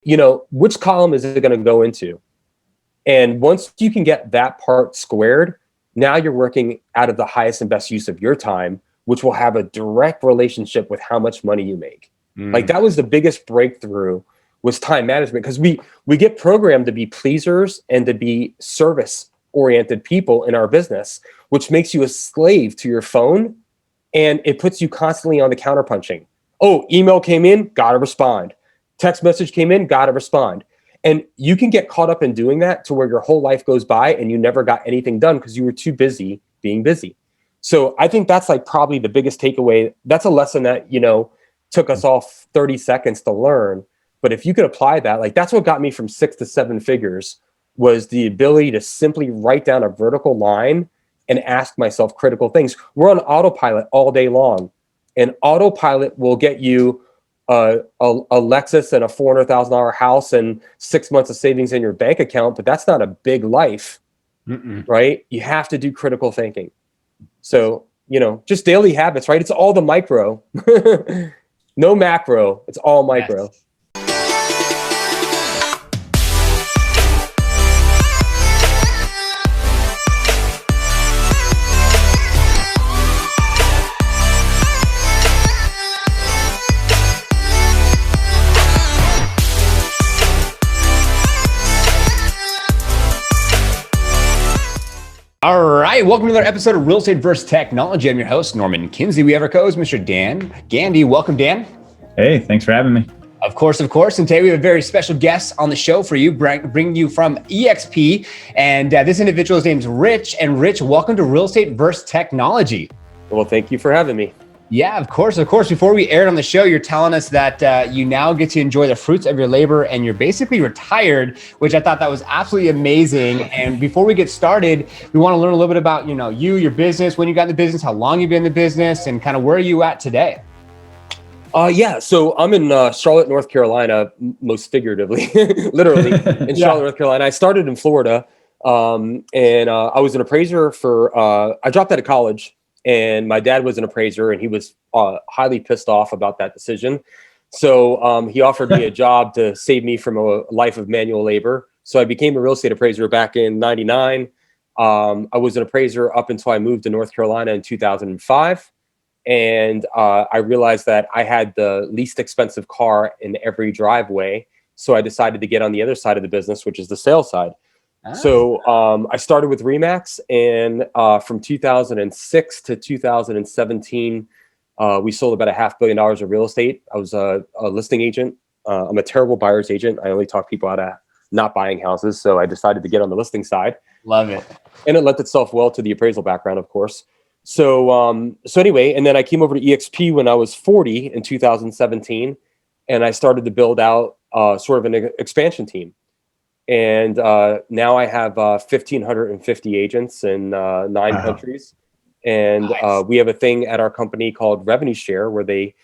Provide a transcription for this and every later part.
which column is it going to go into? And once you can get that part squared, now you're working out of the highest and best use of your time, which will have a direct relationship with how much money you make. Like that was the biggest breakthrough, was time management, because we get programmed to be pleasers and to be service oriented people in our business, which makes you a slave to your phone, and it puts you constantly on the counter punching. Oh, email came in, gotta respond. Text message came in, gotta respond. And you can get caught up in doing that to where your whole life goes by and you never got anything done because you were too busy being busy. So I think that's like probably the biggest takeaway. That's a lesson that, took us all 30 seconds to learn. But if you could apply that, like that's what got me from 6 to 7 figures, was the ability to simply write down a vertical line and ask myself critical things. We're on autopilot all day long, and autopilot will get you a Lexus and a $400,000 house and 6 months of savings in your bank account, but that's not a big life, right? You have to do critical thinking. So, just daily habits, right? It's all the micro. No macro, it's all micro. Yes. All right, welcome to another episode of Real Estate vs. Technology. I'm your host, Norman Kinsey. We have our co-host, Mr. Dan Gandy. Welcome, Dan. Hey, thanks for having me. Of course. And today we have a very special guest on the show for you, bringing you from EXP. And this individual's name is Rich. And Rich, welcome to Real Estate vs. Technology. Well, thank you for having me. Yeah, of course. Before we aired on the show, you're telling us that you now get to enjoy the fruits of your labor and you're basically retired, which I thought that was absolutely amazing. And before we get started, we want to learn a little bit about, your business, when you got in the business, how long you've been in the business, and kind of where are you at today? So I'm in Charlotte, North Carolina, most figuratively, literally in Charlotte, North Carolina. I started in Florida, and I was an appraiser I dropped out of college. And my dad was an appraiser, and he was highly pissed off about that decision. So he offered me a job to save me from a life of manual labor. So I became a real estate appraiser back in '99. I was an appraiser up until I moved to North Carolina in 2005. And I realized that I had the least expensive car in every driveway. So I decided to get on the other side of the business, which is the sales side. So I started with Remax, and from 2006 to 2017, we sold about $500 million of real estate. I was a listing agent. I'm a terrible buyer's agent. I only talk people out of not buying houses. So I decided to get on the listing side. Love it. And it lent itself well to the appraisal background, of course. So anyway, and then I came over to EXP when I was 40 in 2017, and I started to build out sort of an expansion team. And now I have 1,550 agents in 9 countries. And Nice. We have a thing at our company called revenue share, where they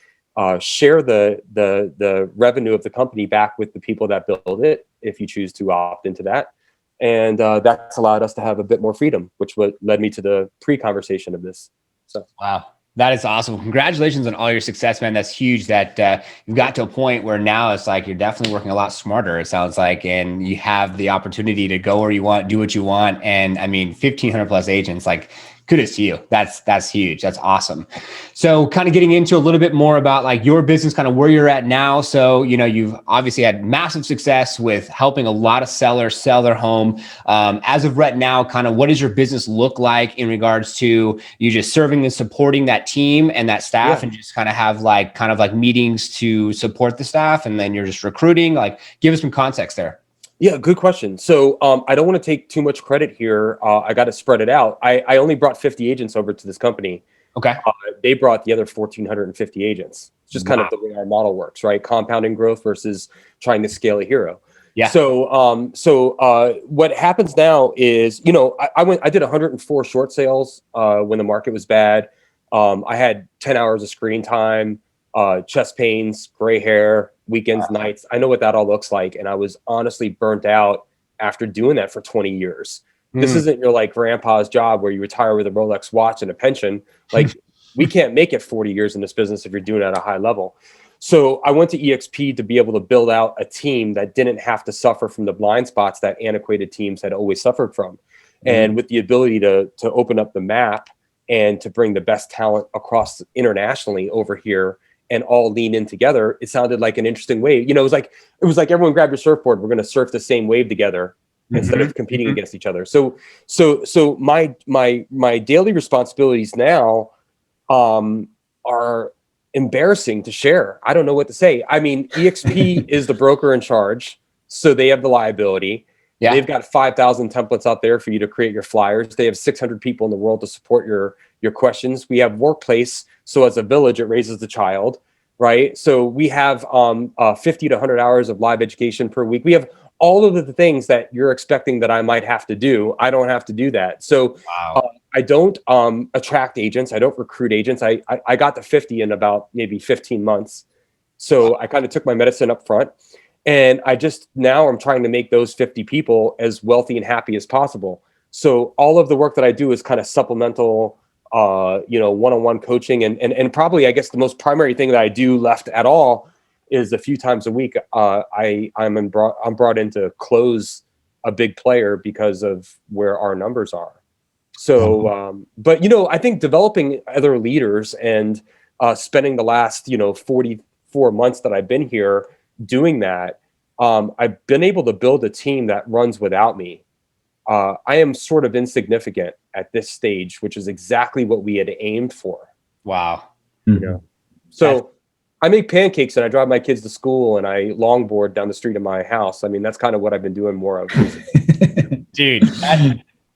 share the revenue of the company back with the people that build it, if you choose to opt into that. And that's allowed us to have a bit more freedom, which led me to the pre-conversation of this. So wow. That is awesome. Congratulations on all your success, man. That's huge that you've got to a point where now it's like you're definitely working a lot smarter, it sounds like, and you have the opportunity to go where you want, do what you want. And I mean, 1,500 plus agents, like, kudos to you. That's huge. That's awesome. So kind of getting into a little bit more about like your business, kind of where you're at now. So, you've obviously had massive success with helping a lot of sellers sell their home. As of right now, kind of what does your business look like in regards to you just serving and supporting that team and that staff, and just kind of have like meetings to support the staff, and then you're just recruiting? Like, give us some context there. Yeah, good question. So I don't want to take too much credit here. I got to spread it out. I only brought 50 agents over to this company. Okay. They brought the other 1,450 agents. It's just kind of the way our model works, right? Compounding growth versus trying to scale a hero. Yeah. So what happens now is, I did 104 short sales when the market was bad. I had 10 hours of screen time, chest pains, gray hair, weekends, nights. I know what that all looks like. And I was honestly burnt out after doing that for 20 years. This isn't your like grandpa's job where you retire with a Rolex watch and a pension. Like we can't make it 40 years in this business if you're doing it at a high level. So I went to EXP to be able to build out a team that didn't have to suffer from the blind spots that antiquated teams had always suffered from. And with the ability to open up the map and to bring the best talent across internationally over here and all lean in together, it sounded like an interesting wave. It was like everyone grab your surfboard. We're going to surf the same wave together instead of competing against each other. So my daily responsibilities now are embarrassing to share. I don't know what to say. I mean, EXP is the broker in charge, so they have the liability. Yeah. They've got 5,000 templates out there for you to create your flyers. They have 600 people in the world to support your questions. We have Workplace, so as a village, it raises the child, right? So we have 50 to 100 hours of live education per week. We have all of the things that you're expecting that I might have to do. I don't have to do that. So I don't attract agents. I don't recruit agents. I got to 50 in about maybe 15 months. So I kind of took my medicine up front. And now I'm trying to make those 50 people as wealthy and happy as possible. So all of the work that I do is kind of supplemental, one-on-one coaching. And probably, I guess, the most primary thing that I do left at all is a few times a week, I'm brought in to close a big player because of where our numbers are. So, but I think developing other leaders and spending the last 44 months that I've been here doing that, I've been able to build a team that runs without me. I am sort of insignificant at this stage, which is exactly what we had aimed for. Wow. So I make pancakes and I drive my kids to school and I longboard down the street of my house. I mean, that's kind of what I've been doing more of. Dude,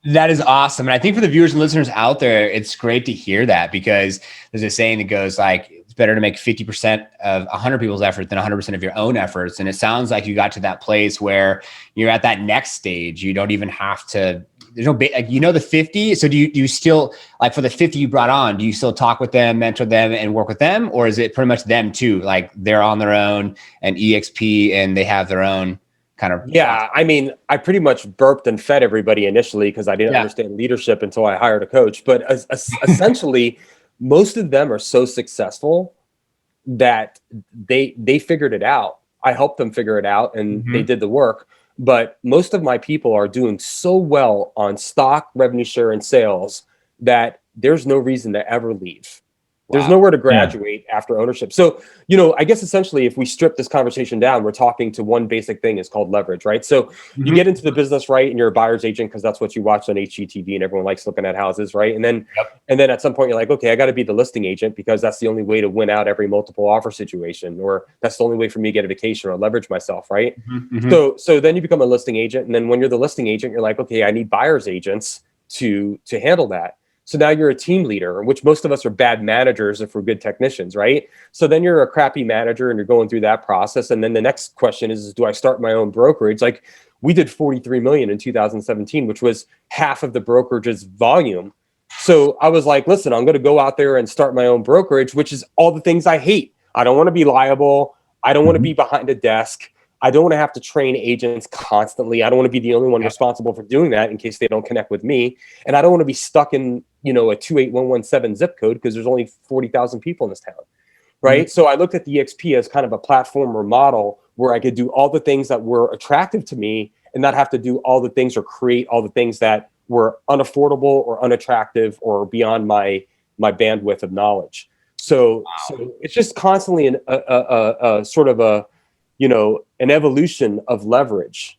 that is awesome. And I think for the viewers and listeners out there, it's great to hear that, because there's a saying that goes like, it's better to make 50% of 100 people's effort than 100% of your own efforts. And it sounds like you got to that place where you're at that next stage. You don't even have to, there's no, the 50. So do you still, like for the 50 you brought on, do you still talk with them, mentor them and work with them? Or is it pretty much them too? Like they're on their own and EXP and they have their own kind of. Yeah. I mean, I pretty much burped and fed everybody initially because I didn't understand leadership until I hired a coach. But essentially, most of them are so successful that they figured it out. I helped them figure it out and they did the work. But most of my people are doing so well on stock, revenue share, and sales that there's no reason to ever leave. There's nowhere to graduate after ownership. So, I guess essentially if we strip this conversation down, we're talking to one basic thing is called leverage, right? So you get into the business, right? And you're a buyer's agent because that's what you watch on HGTV and everyone likes looking at houses, right? And then at some point you're like, okay, I got to be the listing agent because that's the only way to win out every multiple offer situation, or that's the only way for me to get a vacation or leverage myself, right? So then you become a listing agent. And then when you're the listing agent, you're like, okay, I need buyer's agents to handle that. So now you're a team leader, which most of us are bad managers if we're good technicians, right? So then you're a crappy manager and you're going through that process. And then the next question is do I start my own brokerage? Like we did 43 million in 2017, which was half of the brokerage's volume. So I was like, listen, I'm going to go out there and start my own brokerage, which is all the things I hate. I don't want to be liable. I don't want to be behind a desk. I don't want to have to train agents constantly. I don't want to be the only one responsible for doing that in case they don't connect with me. And I don't want to be stuck in, a 28117 zip code because there's only 40,000 people in this town, right? So I looked at the EXP as kind of a platform or model where I could do all the things that were attractive to me and not have to do all the things or create all the things that were unaffordable or unattractive or beyond my bandwidth of knowledge. So it's just constantly a sort of a, an evolution of leverage.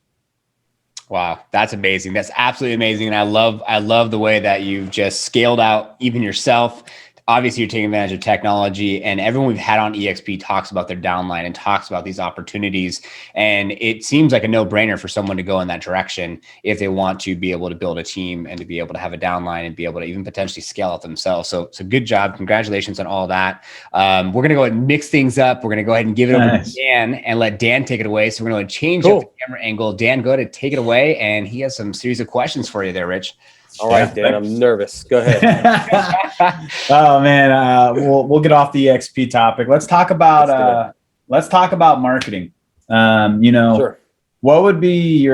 Wow. That's amazing. That's absolutely amazing. And I love the way that you've just scaled out even yourself. Obviously, you're taking advantage of technology, and everyone we've had on EXP talks about their downline and talks about these opportunities. And it seems like a no-brainer for someone to go in that direction if they want to be able to build a team and to be able to have a downline and be able to even potentially scale out themselves. So good job. Congratulations on all that. We're going to go ahead and mix things up. We're going to go ahead and give it over to Dan and let Dan take it away. So we're going to change up the camera angle. Dan, go ahead and take it away. And he has some series of questions for you there, Rich. All right, Dan, I'm nervous. Go ahead. Oh man, we'll get off the EXP topic. Let's talk about marketing. Sure. What would be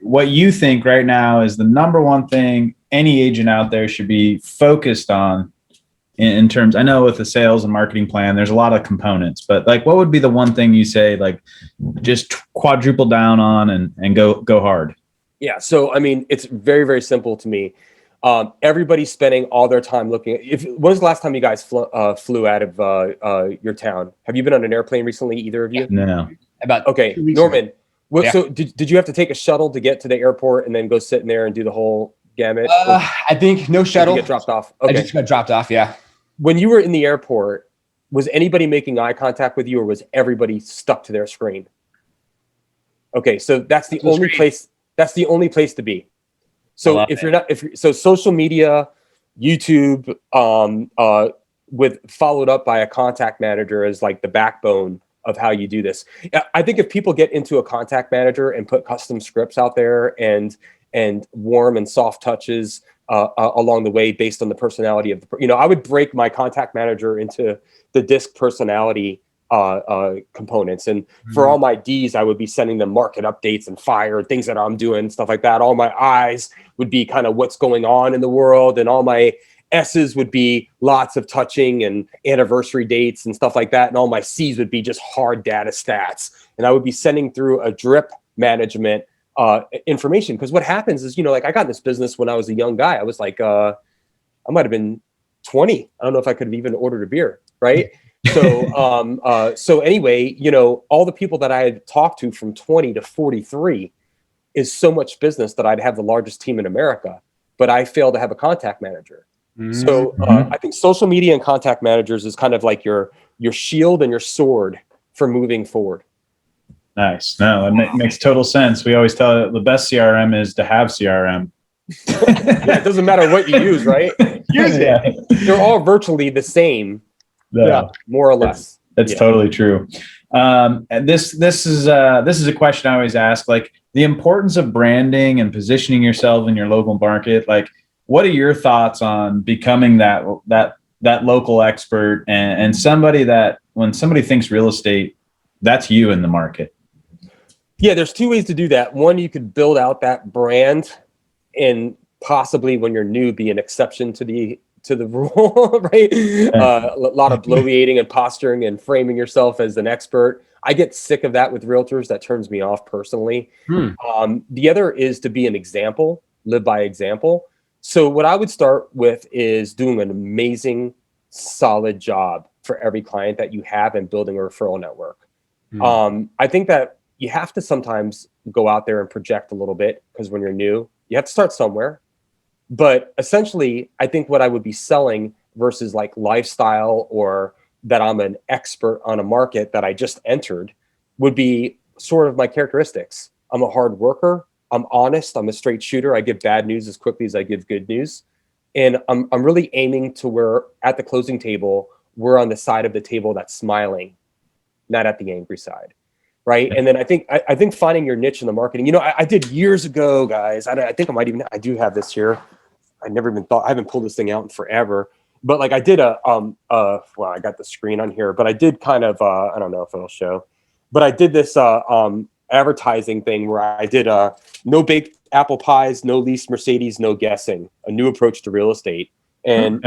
what you think right now is the number one thing any agent out there should be focused on in terms, I know with the sales and marketing plan, there's a lot of components, but like, what would be the one thing you say, like, just quadruple down on and go hard? Yeah. So, I mean, it's very, very simple to me. Everybody's spending all their time looking at, when was the last time you guys flew out of your town? Have you been on an airplane recently, either of you? No. About Okay, Norman. So did you have to take a shuttle to get to the airport and then go sit in there and do the whole gamut? I think no shuttle. Did you get dropped off? Okay. I just got dropped off. Yeah. When you were in the airport, was anybody making eye contact with you, or was everybody stuck to their screen? Okay, so that's the only place. That's the only place to be. So if you're not, so social media, YouTube, with followed up by a contact manager is like the backbone of how you do this. I think if people get into a contact manager and put custom scripts out there and warm and soft touches along the way based on the personality of the, I would break my contact manager into the disc personality components. And for all my D's, I would be sending them market updates and fire, things that I'm doing, stuff like that. All my I's would be kind of what's going on in the world. And all my S's would be lots of touching and anniversary dates and stuff like that. And all my C's would be just hard data stats. And I would be sending through a drip management information. Because what happens is, like I got in this business when I was a young guy. I was like, I might've been 20. I don't know if I could have even ordered a beer. Right. So anyway, all the people that I had talked to from 20 to 43 is so much business that I'd have the largest team in America, but I failed to have a contact manager. So I think social media and contact managers is kind of like your shield and your sword for moving forward. Nice. No, it makes total sense. We always tell the best CRM is to have CRM. Yeah, it doesn't matter what you use, right? They're all virtually the same. Yeah, more or less. That's totally true. And this is a question I always ask, like the importance of branding and positioning yourself in your local market. Like, what are your thoughts on becoming that local expert and somebody that when somebody thinks real estate, that's you in the market? Yeah, there's two ways to do that. One, you could build out that brand and possibly when you're new, be an exception to the rule, right? A lot of bloviating and posturing and framing yourself as an expert. I get sick of that with realtors. That turns me off personally. The other is to be an example, live by example. So what I would start with is doing an amazing, solid job for every client that you have and building a referral network. I think that you have to sometimes go out there and project a little bit because when you're new, you have to start somewhere. But essentially, I think what I would be selling versus like lifestyle or that I'm an expert on a market that I just entered would be sort of my characteristics. I'm a hard worker. I'm honest. I'm a straight shooter. I give bad news as quickly as I give good news. And I'm really aiming to where at the closing table, we're on the side of the table that's smiling, not at the angry side. Right. And then I think finding your niche in the marketing, I did years ago, guys. I think I do have this here. I never even thought, I haven't pulled this thing out in forever, but like I did well, I got the screen on here, but I did kind of, I don't know if it'll show, but I did this advertising thing where I did no baked apple pies, no leased Mercedes, no guessing, a new approach to real estate. And,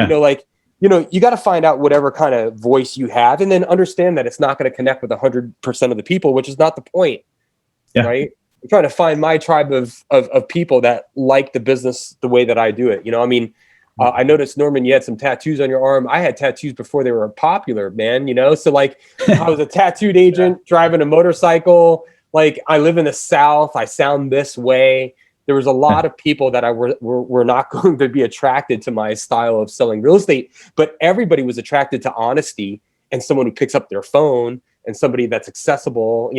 you got to find out whatever kind of voice you have and then understand that it's not going to connect with 100% of the people, which is not the point, right? I'm trying to find my tribe of people that like the business the way that I do it. I noticed, Norman, you had some tattoos on your arm. I had tattoos before they were popular, man, So like I was a tattooed agent driving a motorcycle. Like I live in the South. I sound this way. There was a lot of people that were not going to be attracted to my style of selling real estate, but everybody was attracted to honesty and someone who picks up their phone and somebody that's accessible,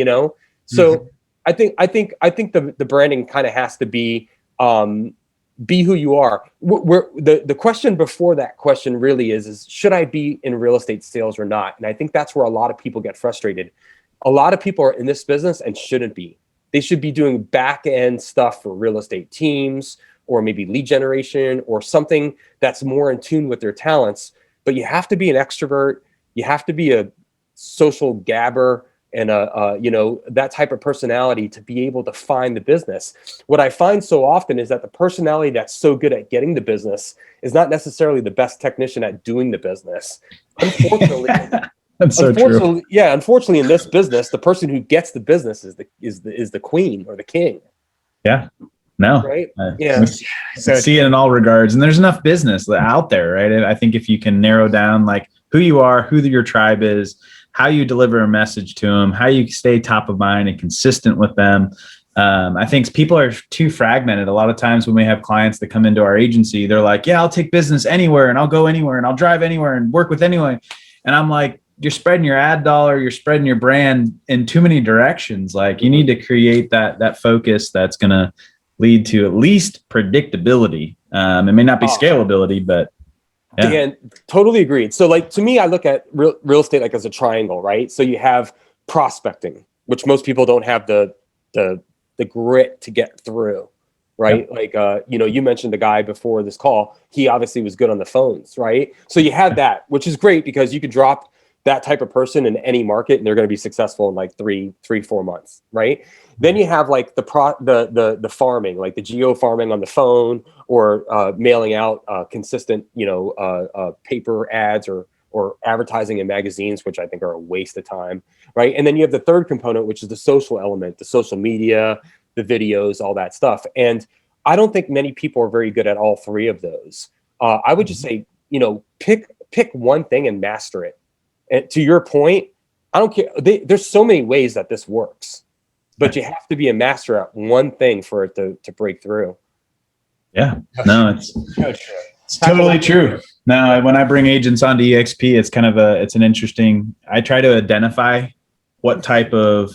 So I think the branding kind of has to be who you are. The question before that question really is should I be in real estate sales or not? And I think that's where a lot of people get frustrated. A lot of people are in this business and shouldn't be. They should be doing back end stuff for real estate teams or maybe lead generation or something that's more in tune with their talents. But you have to be an extrovert. You have to be a social gabber. you know, that type of personality to be able to find the business. What I find so often is that the personality that's so good at getting the business is not necessarily the best technician at doing the business. Unfortunately, that's so true. Yeah, unfortunately, in this business, the person who gets the business is the queen or the king. Yeah. No. Right. Yeah. So see it in all regards, and there's enough business out there, right? I think if you can narrow down like who you are, who your tribe is, how you deliver a message to them, how you stay top of mind and consistent with them. I think people are too fragmented. A lot of times when we have clients that come into our agency, they're like, yeah, I'll take business anywhere and I'll go anywhere and I'll drive anywhere and work with anyone. And I'm like, you're spreading your ad dollar, you're spreading your brand in too many directions. Like you need to create that focus that's going to lead to at least predictability. It may not be scalability, but yeah. Again, totally agreed. So like, to me, I look at real estate like as a triangle, right? So you have prospecting, which most people don't have the grit to get through, right? Yep. Like, you know, you mentioned the guy before this call, he obviously was good on the phones, right? So you have that, which is great because you could drop that type of person in any market and they're going to be successful in like 3-4 months, right? Then you have like the farming, like the geo farming on the phone or mailing out consistent, you know, paper ads or advertising in magazines, which I think are a waste of time, right? And then you have the third component, which is the social element, the social media, the videos, all that stuff. And I don't think many people are very good at all three of those. I would just say, you know, pick one thing and master it. And to your point, I don't care. There's so many ways that this works, but you have to be a master at one thing for it to break through. Yeah, no, it's totally true. Now, when I bring agents onto EXP, it's kind of it's an interesting, I try to identify what type of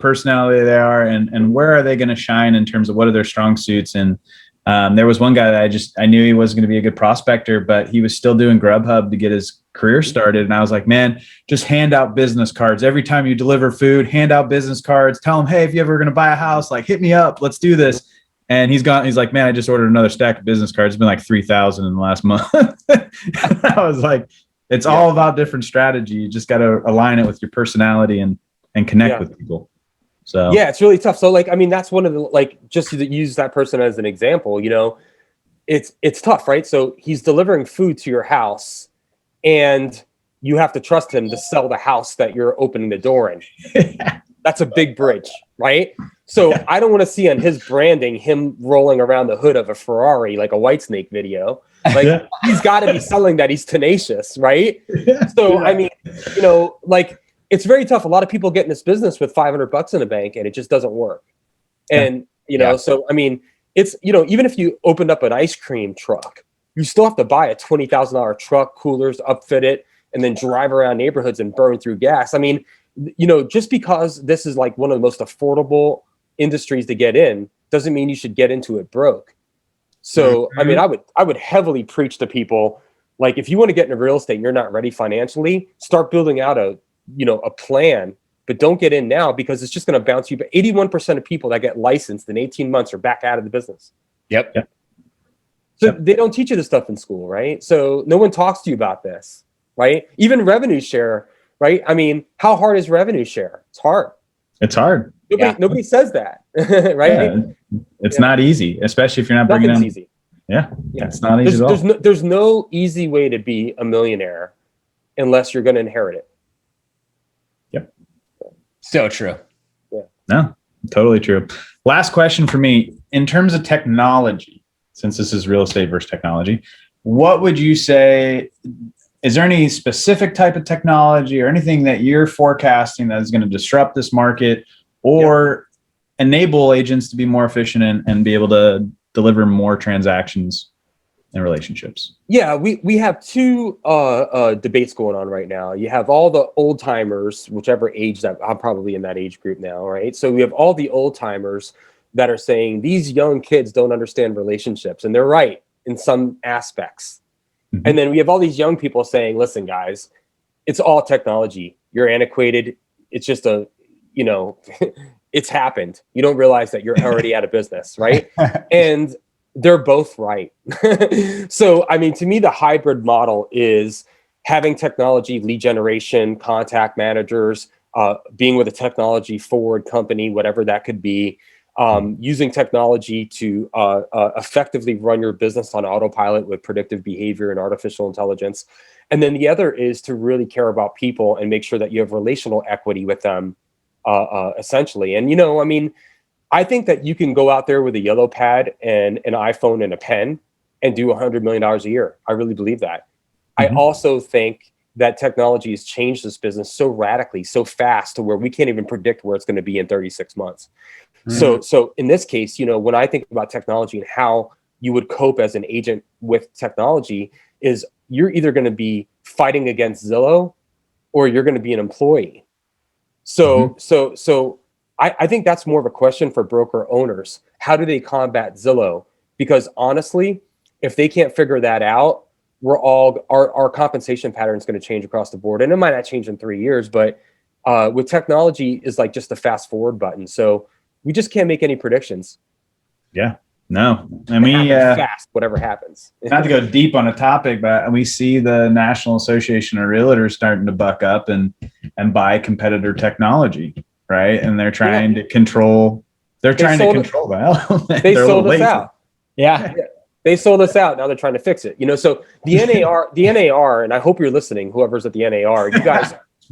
personality they are and where are they going to shine in terms of what are their strong suits. And there was one guy that I knew he wasn't going to be a good prospector, but he was still doing Grubhub to get his career started. And I was like, man, just hand out business cards. Every time you deliver food, hand out business cards, tell them, hey, if you ever going to buy a house, like hit me up, let's do this. And he's like, man, I just ordered another stack of business cards. It's been like 3,000 in the last month. I was like, it's all about different strategy. You just got to align it with your personality and connect with people. So yeah, it's really tough. So like, I mean, that's one of the, like, just to use that person as an example, you know, it's tough, right? So he's delivering food to your house and you have to trust him to sell the house that you're opening the door in. That's a big bridge, right? So I don't want to see on his branding him rolling around the hood of a Ferrari like a Whitesnake video. Like he's got to be selling that he's tenacious, right? So I mean, you know, like it's very tough. A lot of people get in this business with $500 in the bank and it just doesn't work. And you know, so I mean, it's, you know, even if you opened up an ice cream truck, you still have to buy a $20,000 truck, coolers, upfit it, and then drive around neighborhoods and burn through gas. I mean, you know, just because this is like one of the most affordable industries to get in doesn't mean you should get into it broke. So, I mean, I would heavily preach to people, like, if you want to get into real estate and you're not ready financially, start building out a plan, but don't get in now because it's just going to bounce you. But 81% of people that get licensed in 18 months are back out of the business. Yep. So they don't teach you this stuff in school, right? So no one talks to you about this, right? Even revenue share, right? I mean, how hard is revenue share? It's hard. It's hard. Nobody says that, right? Yeah. It's not easy, especially if you're not bringing in. Easy. Yeah, it's not easy at all. There's no easy way to be a millionaire unless you're going to inherit it. Yep. So true. Yeah. No, totally true. Last question for me. In terms of technology, since this is real estate versus technology, what would you say? Is there any specific type of technology or anything that you're forecasting that is going to disrupt this market or enable agents to be more efficient and be able to deliver more transactions and relationships? Yeah, we have two debates going on right now. You have all the old timers, whichever age that I'm probably in that age group now, right? So we have all the old timers that are saying these young kids don't understand relationships, and they're right in some aspects. Mm-hmm. And then we have all these young people saying, listen, guys, it's all technology. You're antiquated. It's just it's happened. You don't realize that you're already out of business, right? And they're both right. So, I mean, to me, the hybrid model is having technology, lead generation, contact managers, being with a technology forward company, whatever that could be, using technology to effectively run your business on autopilot with predictive behavior and artificial intelligence. And then the other is to really care about people and make sure that you have relational equity with them, essentially. And, I mean, I think that you can go out there with a yellow pad and an iPhone and a pen and do $100 million a year. I really believe that. I also think that technology has changed this business so radically, so fast, to where we can't even predict where it's going to be in 36 months. So in this case, when I think about technology and how you would cope as an agent with technology, is you're either going to be fighting against Zillow or you're going to be an employee. So I think that's more of a question for broker owners. How do they combat Zillow? Because honestly, if they can't figure that out, our compensation pattern is going to change across the board. And it might not change in 3 years, but with technology is like just a fast forward button. So we just can't make any predictions. Yeah, no. I mean, fast, whatever happens. Not to go deep on a topic, but we see the National Association of Realtors starting to buck up and buy competitor technology, right? And they're trying to control. They're trying to control that. They sold us out. Yeah. They sold us out. Now they're trying to fix it. So the NAR, and I hope you're listening, whoever's at the NAR, you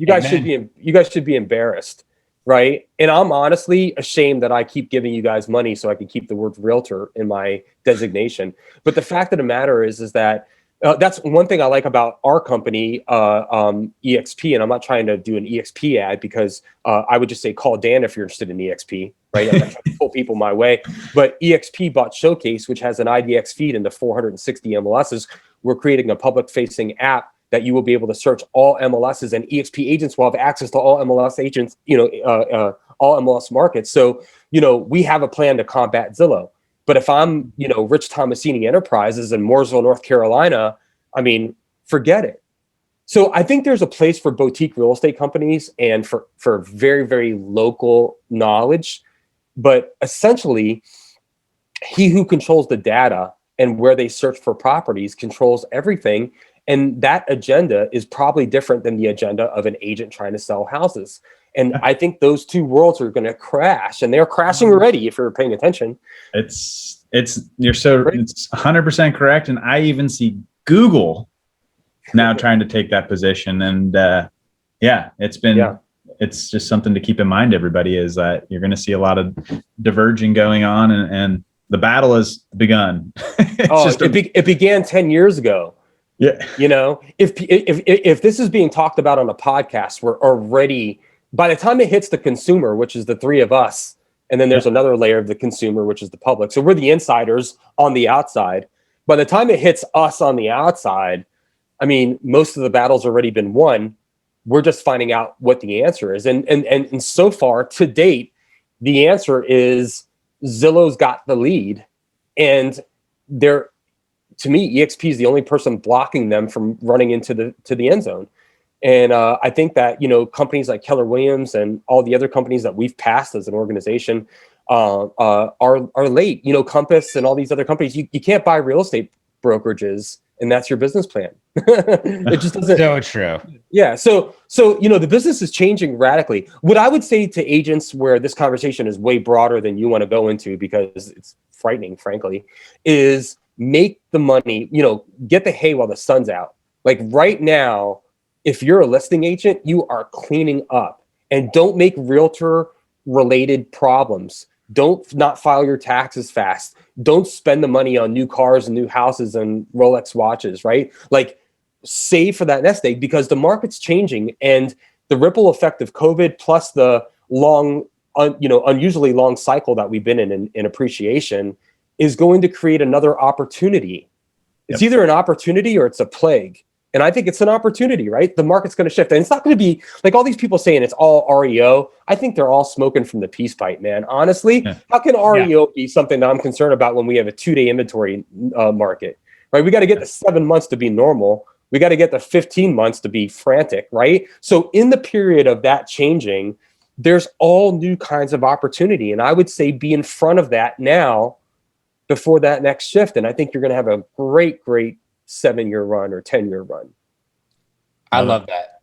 guys should be embarrassed, right? And I'm honestly ashamed that I keep giving you guys money so I can keep the word realtor in my designation. But the fact of the matter is that that's one thing I like about our company, EXP, and I'm not trying to do an EXP ad, because I would just say call Dan if you're interested in EXP, right? I'm not trying to pull people my way. But EXP bought Showcase, which has an IDX feed into 460 MLSs. We're creating a public-facing app that you will be able to search all MLSs, and EXP agents will have access to all MLS agents, all MLS markets. So, we have a plan to combat Zillow. But if I'm, Rich Tomasini Enterprises in Mooresville, North Carolina, I mean, forget it. So I think there's a place for boutique real estate companies and for very, very local knowledge. But essentially, he who controls the data and where they search for properties controls everything. And that agenda is probably different than the agenda of an agent trying to sell houses. And I think those two worlds are going to crash, and they're crashing already if you're paying attention. It's 100% correct. And I even see Google now trying to take that position. And it's just something to keep in mind, everybody, is that you're going to see a lot of diverging going on, and the battle has begun. It began 10 years ago. Yeah. If this is being talked about on a podcast, we're already, by the time it hits the consumer, which is the three of us, and then there's another layer of the consumer, which is the public. So we're the insiders on the outside. By the time it hits us on the outside, I mean, most of the battle's already been won. We're just finding out what the answer is. And so far to date, the answer is Zillow's got the lead, and to me, EXP is the only person blocking them from running into the end zone. And I think that, companies like Keller Williams and all the other companies that we've passed as an organization are late. Compass and all these other companies, you can't buy real estate brokerages, and that's your business plan. It just doesn't. So true. Yeah. So the business is changing radically. What I would say to agents, where this conversation is way broader than you want to go into because it's frightening, frankly, is make the money, get the hay while the sun's out. Like right now, if you're a listing agent, you are cleaning up, and don't make realtor related problems. Don't not file your taxes fast. Don't spend the money on new cars and new houses and Rolex watches, right? Like, save for that nest egg, because the market's changing, and the ripple effect of COVID plus the long, unusually long cycle that we've been in appreciation is going to create another opportunity. It's either an opportunity or it's a plague. And I think it's an opportunity, right? The market's going to shift. And it's not going to be like all these people saying it's all REO. I think they're all smoking from the peace pipe, man. Honestly, how can REO be something that I'm concerned about when we have a 2-day inventory market, right? We got to get the 7 months to be normal. We got to get the 15 months to be frantic, right? So in the period of that changing, there's all new kinds of opportunity. And I would say be in front of that now before that next shift. And I think you're going to have a great 7-year run or 10-year run. I love that.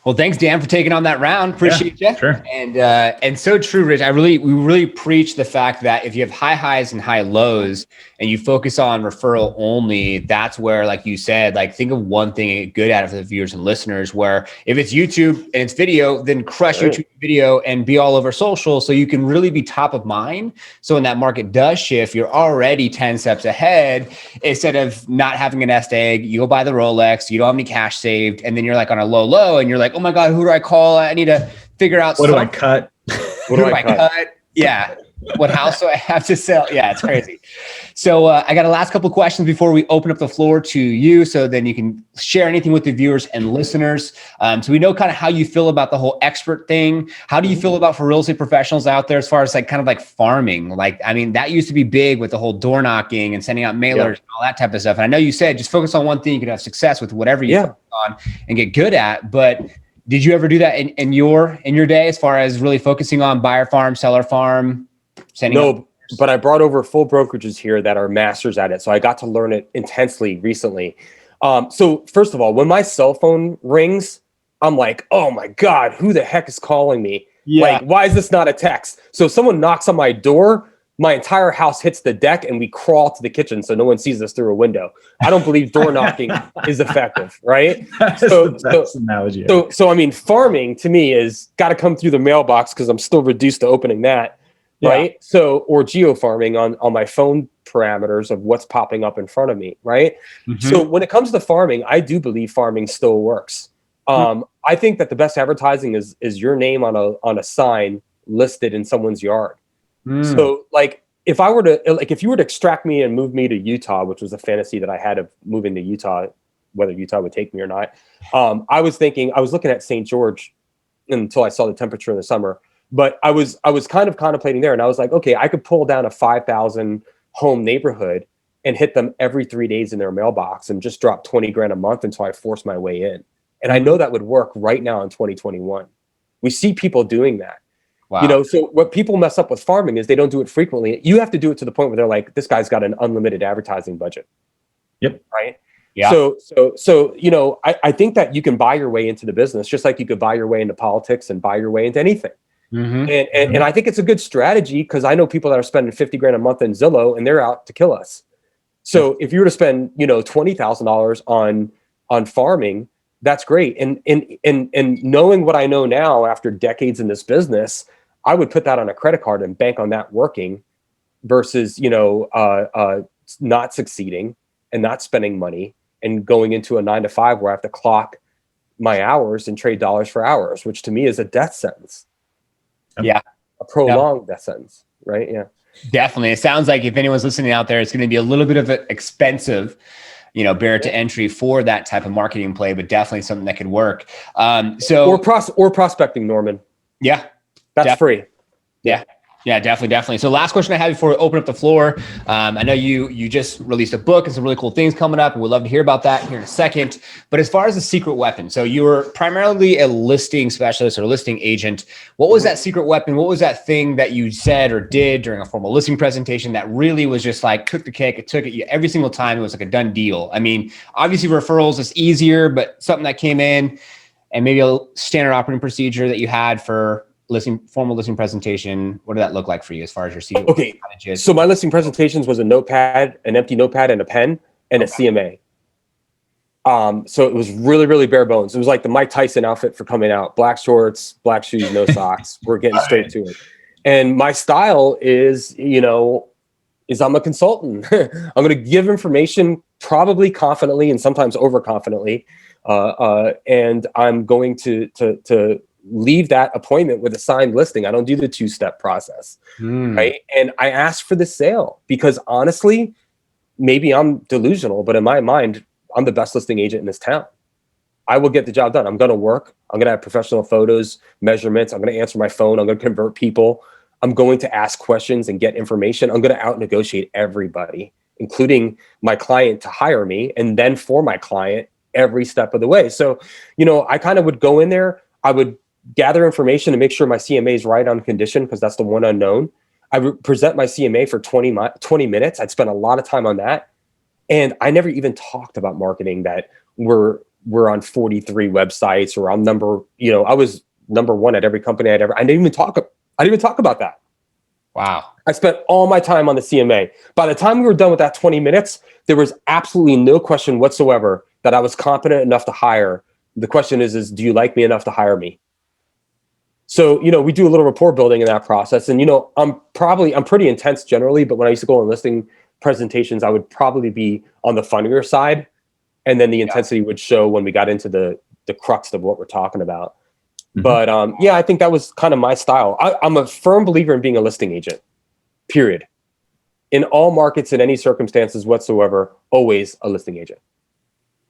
Well, thanks, Dan, for taking on that round. Appreciate you. Sure. And so true, Rich. We really preach the fact that if you have high highs and high lows and you focus on referral only, that's where, like you said, like think of one thing good at it for the viewers and listeners, where if it's YouTube and it's video, then crush YouTube video and be all over social so you can really be top of mind. So when that market does shift, you're already 10 steps ahead. Instead of not having a nest egg, you go buy the Rolex, you don't have any cash saved, and then you're like on a low and you're like, oh my God, who do I call? I need to figure out what do I cut? What do I cut? Yeah. What house do I have to sell? Yeah, it's crazy. So I got a last couple of questions before we open up the floor to you, so then you can share anything with the viewers and listeners. So we know kind of how you feel about the whole expert thing. How do you feel about for real estate professionals out there as far as like kind of like farming? Like, I mean, that used to be big with the whole door knocking and sending out mailers and all that type of stuff. And I know you said just focus on one thing, you can have success with whatever you focus on and get good at. But did you ever do that in your day as far as really focusing on buyer farm, seller farm? No, but I brought over full brokerages here that are masters at it. So I got to learn it intensely recently. So first of all, when my cell phone rings, I'm like, oh my God, who the heck is calling me? Yeah. Like, why is this not a text? So if someone knocks on my door, my entire house hits the deck and we crawl to the kitchen so no one sees us through a window. I don't believe door knocking is effective, right? So I mean, farming to me is got to come through the mailbox because I'm still reduced to opening that. Right. So, or geo farming on my phone parameters of what's popping up in front of me. Right. So when it comes to farming, I do believe farming still works. I think that the best advertising is your name on a sign listed in someone's yard. So like if you were to extract me and move me to Utah, which was a fantasy that I had of moving to Utah, whether Utah would take me or not. I was looking at St. George until I saw the temperature in the summer. But I was kind of contemplating there, and I was like, okay, I could pull down a 5,000 home neighborhood and hit them every 3 days in their mailbox and just drop 20 grand a month until I force my way in. And I know that would work right now in 2021. We see people doing that. Wow. You know, so what people mess up with farming is they don't do it frequently. You have to do it to the point where they're like, this guy's got an unlimited advertising budget. Yep. Right. Yeah. So, you know, I think that you can buy your way into the business, just like you could buy your way into politics and buy your way into anything. And I think it's a good strategy because I know people that are spending 50 grand a month in Zillow and they're out to kill us. So if you were to spend, you know, $20,000 on farming, that's great. And knowing what I know now after decades in this business, I would put that on a credit card and bank on that working versus, you know, not succeeding and not spending money and going into a 9-to-5 where I have to clock my hours and trade dollars for hours, which to me is a death sentence. Yeah. A prolonged death sentence, right? Yeah. Definitely. It sounds like if anyone's listening out there, it's going to be a little bit of an expensive, you know, barrier to entry for that type of marketing play, but definitely something that could work. Or prospecting, Norman. Yeah. That's free. Yeah. Yeah, definitely. So last question I have before we open up the floor. I know you just released a book and some really cool things coming up, and we'd love to hear about that here in a second. But as far as the secret weapon, so you were primarily a listing specialist or listing agent. What was that secret weapon? What was that thing that you said or did during a formal listing presentation that really was just like took the cake? It took it every single time. It was like a done deal. I mean, obviously referrals is easier, but something that came in and maybe a standard operating procedure that you had for formal listing presentation. What did that look like for you as far as your secret? Okay. So my listing presentations was a notepad, an empty notepad and a pen and a CMA. So it was really, really bare bones. It was like the Mike Tyson outfit for coming out, black shorts, black shoes, no socks. We're getting straight to it. And my style is, you know, I'm a consultant. I'm going to give information probably confidently and sometimes overconfidently. And I'm going to leave that appointment with a signed listing. I don't do the 2-step process, right? And I ask for the sale because honestly, maybe I'm delusional, but in my mind, I'm the best listing agent in this town. I will get the job done. I'm going to work. I'm going to have professional photos, measurements. I'm going to answer my phone. I'm going to convert people. I'm going to ask questions and get information. I'm going to out negotiate everybody, including my client to hire me. And then for my client every step of the way. So, you know, I kind of would go in there. I would gather information and make sure my CMA is right on condition because that's the one unknown. I would present my CMA for 20 minutes. I'd spend a lot of time on that. And I never even talked about marketing that we're we're on 43 websites, or I'm I was number one at every company I didn't even talk about that. Wow. I spent all my time on the CMA. By the time we were done with that 20 minutes, there was absolutely no question whatsoever that I was competent enough to hire. The question is do you like me enough to hire me? So, we do a little rapport building in that process. And, I'm pretty intense generally, but when I used to go on listing presentations, I would probably be on the funnier side. And then the intensity would show when we got into the crux of what we're talking about. Mm-hmm. But I think that was kind of my style. I'm a firm believer in being a listing agent, period. In all markets, in any circumstances whatsoever, always a listing agent.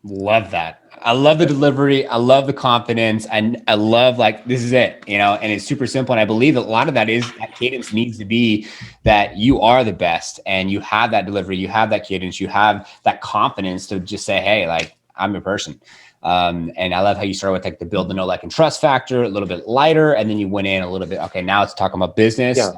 Love that. I love the delivery. I love the confidence. And I love this is it, and it's super simple. And I believe that a lot of that cadence needs to be that you are the best and you have that delivery, you have that cadence, you have that confidence to just say, hey, I'm your person. And I love how you started with the build, the know, like, and trust factor, a little bit lighter. And then you went in a little bit. Okay, now it's talking about business. Yeah.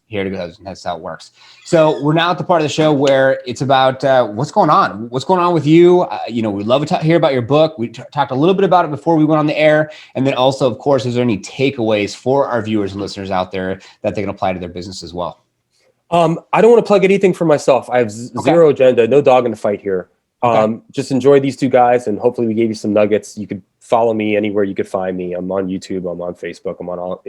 Here to go. That's how it works. So we're now at the part of the show where it's about what's going on. What's going on with you? We'd love to hear about your book. We talked a little bit about it before we went on the air. And then also, of course, is there any takeaways for our viewers and listeners out there that they can apply to their business as well? I don't want to plug anything for myself. I have zero agenda, no dog in the fight here. Just enjoy these two guys, and hopefully we gave you some nuggets. You could follow me anywhere you could find me. I'm on YouTube. I'm on Facebook. I'm on all.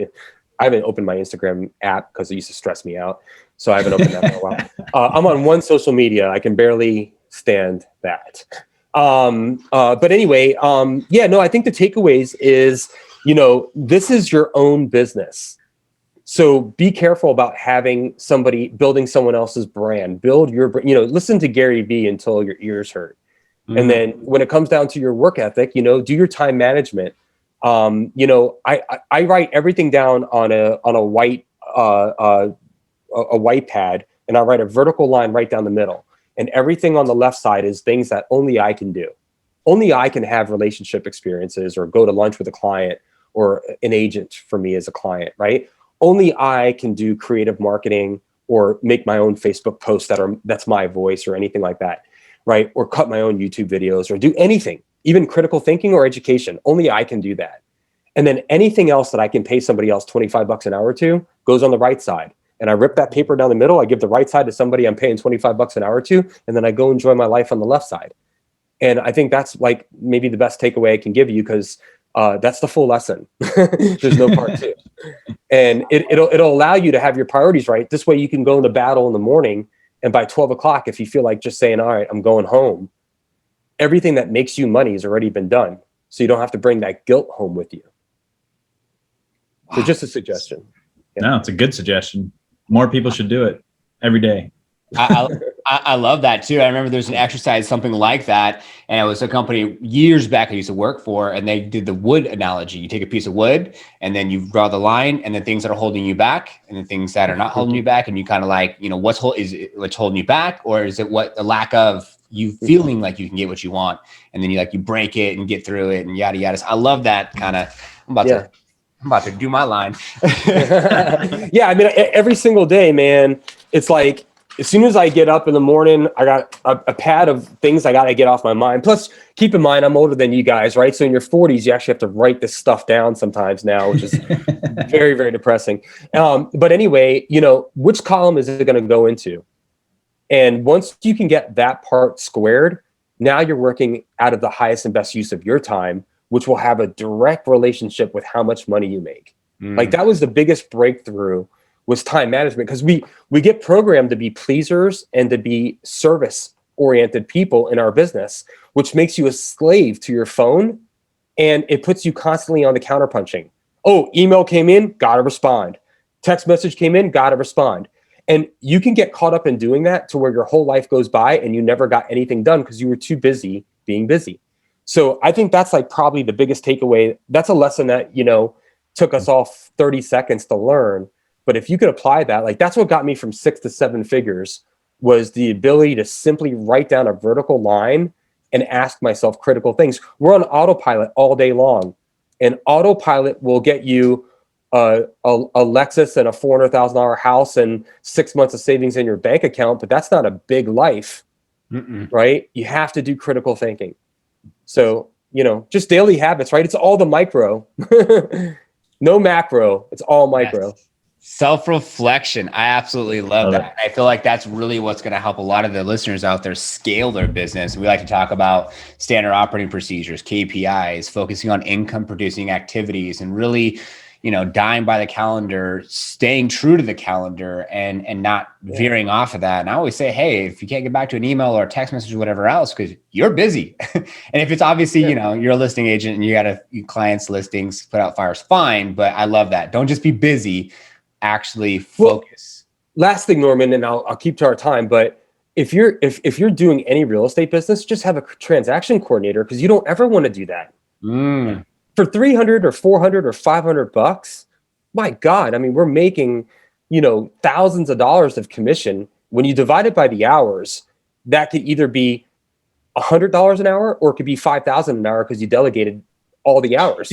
I haven't opened my Instagram app because it used to stress me out. So I haven't opened that for a while. I'm on one social media. I can barely stand that. But anyway, I think the takeaways is, this is your own business. So be careful about building someone else's brand. Build your, listen to Gary Vee until your ears hurt. Mm-hmm. And then when it comes down to your work ethic, do your time management. I write everything down on a white pad, and I write a vertical line right down the middle. And everything on the left side is things that only I can do. Only I can have relationship experiences, or go to lunch with a client, or an agent for me as a client, right? Only I can do creative marketing, or make my own Facebook posts that's my voice, or anything like that, right? Or cut my own YouTube videos, or do anything. Even critical thinking or education, only I can do that. And then anything else that I can pay somebody else $25 an hour to goes on the right side. And I rip that paper down the middle. I give the right side to somebody I'm paying $25 an hour to, and then I go enjoy my life on the left side. And I think that's maybe the best takeaway I can give you, because that's the full lesson. There's no part two. And it'll allow you to have your priorities right. This way you can go into battle in the morning, and by 12 o'clock, if you feel like just saying, all right, I'm going home, everything that makes you money has already been done. So you don't have to bring that guilt home with you. Wow. So just a suggestion. Yeah. No, it's a good suggestion. More people should do it every day. I love that too. I remember there's an exercise, something like that. And it was a company years back I used to work for, and they did the wood analogy. You take a piece of wood and then you draw the line, and the things that are holding you back and the things that are not holding you back. And you kind of what's holding you back, or is it the lack of you feeling like you can get what you want? And then you break it and get through it and yada, yada. I love that kind of, I'm about to do my line. Yeah. I mean, every single day, man, it's like, as soon as I get up in the morning, I got a pad of things I got to get off my mind. Plus, keep in mind, I'm older than you guys, right? So in your 40s, you actually have to write this stuff down sometimes now, which is very, very depressing. But anyway, which column is it going to go into? And once you can get that part squared, now you're working out of the highest and best use of your time, which will have a direct relationship with how much money you make. That was the biggest breakthrough, was time management, because we get programmed to be pleasers and to be service oriented people in our business, which makes you a slave to your phone, and it puts you constantly on the counterpunching. Oh, email came in, gotta respond. Text message came in, gotta respond. And you can get caught up in doing that to where your whole life goes by and you never got anything done because you were too busy being busy. So I think that's probably the biggest takeaway. That's a lesson that, took us all 30 seconds to learn. But if you could apply that, that's what got me from 6 to 7 figures, was the ability to simply write down a vertical line and ask myself critical things. We're on autopilot all day long, and autopilot will get you a Lexus and a $400,000 house and 6 months of savings in your bank account, but that's not a big life, right? You have to do critical thinking. So just daily habits, right? It's all the micro. No macro. It's all micro. Yes. Self-reflection. I absolutely love that. I feel like that's really what's going to help a lot of the listeners out there scale their business. We like to talk about standard operating procedures, KPIs, focusing on income producing activities, and really, dying by the calendar, staying true to the calendar, and not veering off of that. And I always say, hey, if you can't get back to an email or a text message or whatever else, because you're busy. And if it's obviously, you're a listing agent and you got clients listings, put out fires, fine. But I love that. Don't just be busy. Actually focus. Well, last thing, Norman, and I'll keep to our time, but if you're doing any real estate business, just have a transaction coordinator, because you don't ever want to do that. For $300 or $400 or $500, my God, I mean, we're making, thousands of dollars of commission. When you divide it by the hours, that could either be $100 an hour or it could be $5,000 an hour because you delegated all the hours,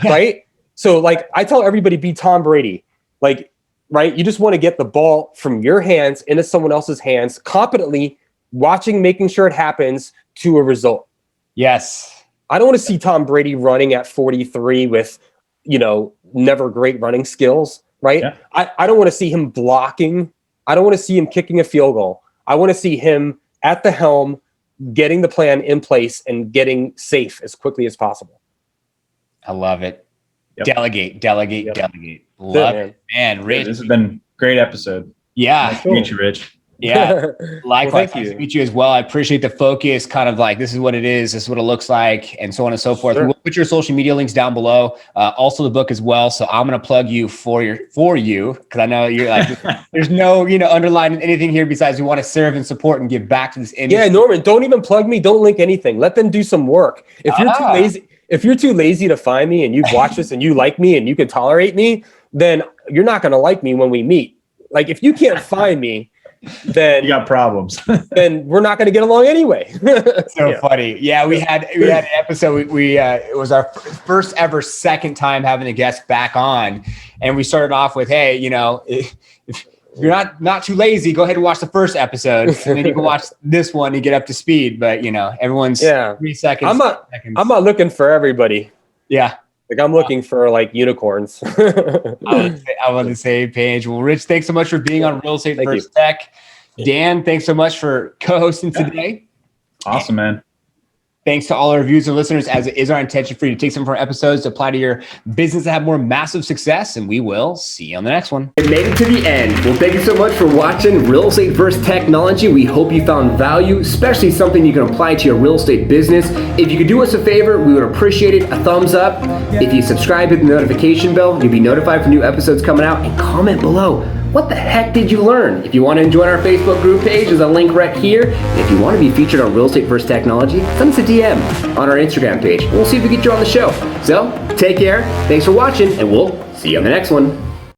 right? So like I tell everybody, be Tom Brady. Like, right? You just want to get the ball from your hands into someone else's hands, competently watching, making sure it happens to a result. Yes. I don't want to see Tom Brady running at 43 with, never great running skills, right? Yeah. I don't want to see him blocking. I don't want to see him kicking a field goal. I want to see him at the helm, getting the plan in place and getting safe as quickly as possible. I love it. Yep. Delegate. Love it, man. Rich, this has been a great episode. Yeah. Nice to meet you, Rich. Yeah. Likewise. Well, nice to meet you as well. I appreciate the focus, kind of like, this is what it is, this is what it looks like, and so on and so forth. Sure. We'll put your social media links down below. Also the book as well. So I'm going to plug you for you, because I know you're like, there's no, underlying anything here besides we want to serve and support and give back to this industry. Yeah, Norman, don't even plug me. Don't link anything. Let them do some work. If you're too lazy to find me and you've watched this and you like me and you can tolerate me, then you're not going to like me when we meet. Like, if you can't find me, then you got problems. Then we're not going to get along anyway. Funny. Yeah, we had an episode. It was our first ever second time having a guest back on, and we started off with, hey, if you're not too lazy, go ahead and watch the first episode, and then you can watch this one and get up to speed. But everyone's 3 seconds. I'm not looking for everybody. Yeah. Like, I'm looking for like unicorns. I'm on the same page. Well, Rich, thanks so much for being on Real Estate First Tech. Dan, thanks so much for co-hosting today. Awesome, man. Thanks to all our viewers and listeners, as it is our intention for you to take some of our episodes to apply to your business to have more massive success, and we will see you on the next one. It made it to the end. Well, thank you so much for watching Real Estate First Technology. We hope you found value, especially something you can apply to your real estate business. If you could do us a favor, we would appreciate it. A thumbs up. If you subscribe, hit the notification bell. You'll be notified for new episodes coming out, and comment below. What the heck did you learn? If you want to join our Facebook group page, there's a link right here. And if you want to be featured on Real Estate First Technology, send us a DM on our Instagram page. We'll see if we get you on the show. So, take care. Thanks for watching, and we'll see you on the next one.